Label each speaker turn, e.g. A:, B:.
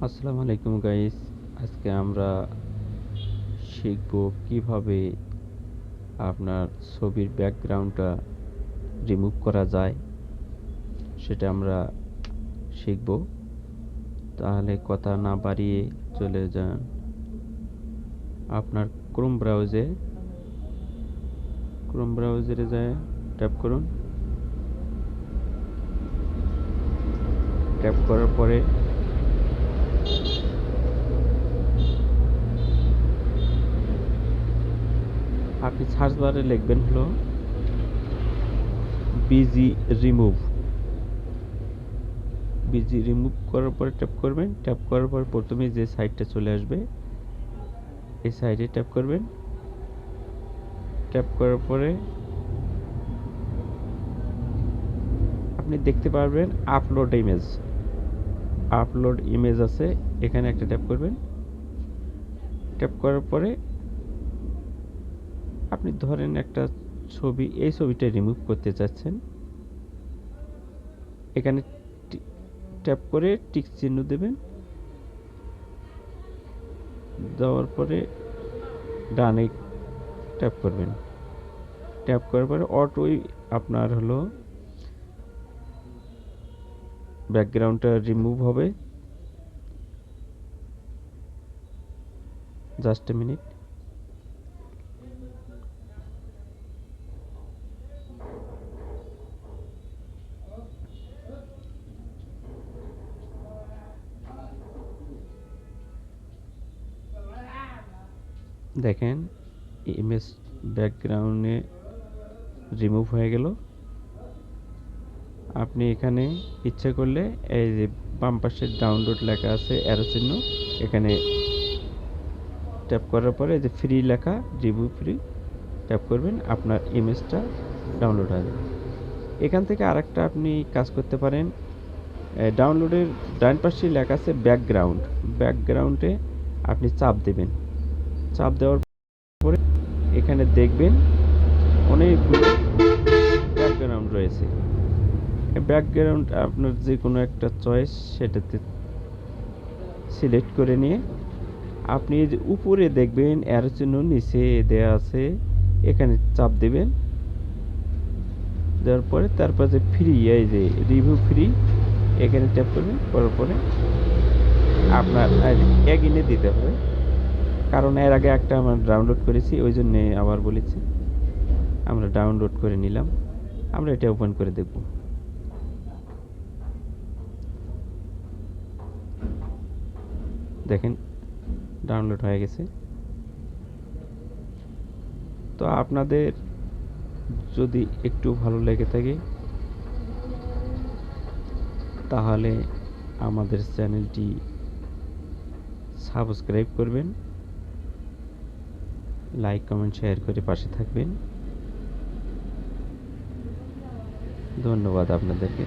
A: আসসালামু আলাইকুম গাইস। আজকে আমরা শিখব কিভাবে আপনার ছবির ব্যাকগ্রাউন্ডটা রিমুভ করা যায়, সেটা আমরা শিখব। তাহলে কথা না বাড়িয়ে চলে যান আপনার ক্রোম ব্রাউজারে যায় ট্যাপ করুন। ট্যাপ করার পরে আপনি সার্চ বারে লিখবেন হলো বিজি রিমুভ করার পরে ট্যাপ করবেন। ট্যাপ করার পর প্রথমে যে সাইটটা চলে আসবে এই সাইটে ট্যাপ করবেন। ট্যাপ করার পরে আপনি দেখতে পারবেন আপলোড ইমেজ আছে, এখানে একটা ট্যাপ করবেন। ট্যাপ করার পরে আপনি ধরেন একটা ছবি, এই ছবিটা রিমুভ করতে চাচ্ছেন, এখানে ট্যাপ করে টিক চিহ্ন দেবেন। দেওয়ার পরে ডানে ট্যাপ করবেন। ট্যাপ করার পরে অটোই আপনার হলো ব্যাকগ্রাউন্ডটা রিমুভ হবে। Just a minute. দেখেন ইমেজ ব্যাকগ্রাউন্ডে রিমুভ হয়ে গেল। আপনি এখানে ইচ্ছা করলে এই যে বাম পাশে ডাউনলোড লেখা আছে অ্যারো চিহ্ন, এখানে ট্যাপ করার পরে যে ফ্রি লেখা রিভিউ ফ্রি ট্যাপ করবেন, আপনার ইমেজটা ডাউনলোড হয়ে যাবে। এখান থেকে আরেকটা আপনি কাজ করতে পারেন। ডাউনলোডের ডান পাশে লেখা আছে ব্যাকগ্রাউন্ডে আপনি চাপ দেবেন। চাপ দেওয়ার পরে এখানে দেখবেন অনেকগুলো ব্যাকগ্রাউন্ড রয়েছে। ব্যাকগ্রাউন্ড আপনার যে কোনো একটা চয়েস সেটাতে সিলেক্ট করে নিয়ে আপনি যে উপরে দেখবেন অ্যারো চিহ্ন নিচে দেওয়া আছে, এখানে চাপ দেবেন। দেওয়ার পরে তারপর যে ফ্রি, এই যে রিভিউ ফ্রি, এখানে ট্যাপ করবেন। করার পরে আপনার এগিনে দিতে হবে, কারণ এর আগে একটা আমরা ডাউনলোড করেছি, ওই জন্যে আবার বলেছি। আমরা ডাউনলোড করে নিলাম, আমরা এটা ওপেন করে দেখব। দেখেন ডাউনলোড হয়ে গেছে। তো আপনাদের যদি একটু ভালো লেগে থাকে তাহলে আমাদের চ্যানেলটি সাবস্ক্রাইব করবেন, লাইক কমেন্ট শেয়ার করে পাশে থাকবেন। ধন্যবাদ আপনাদেরকে।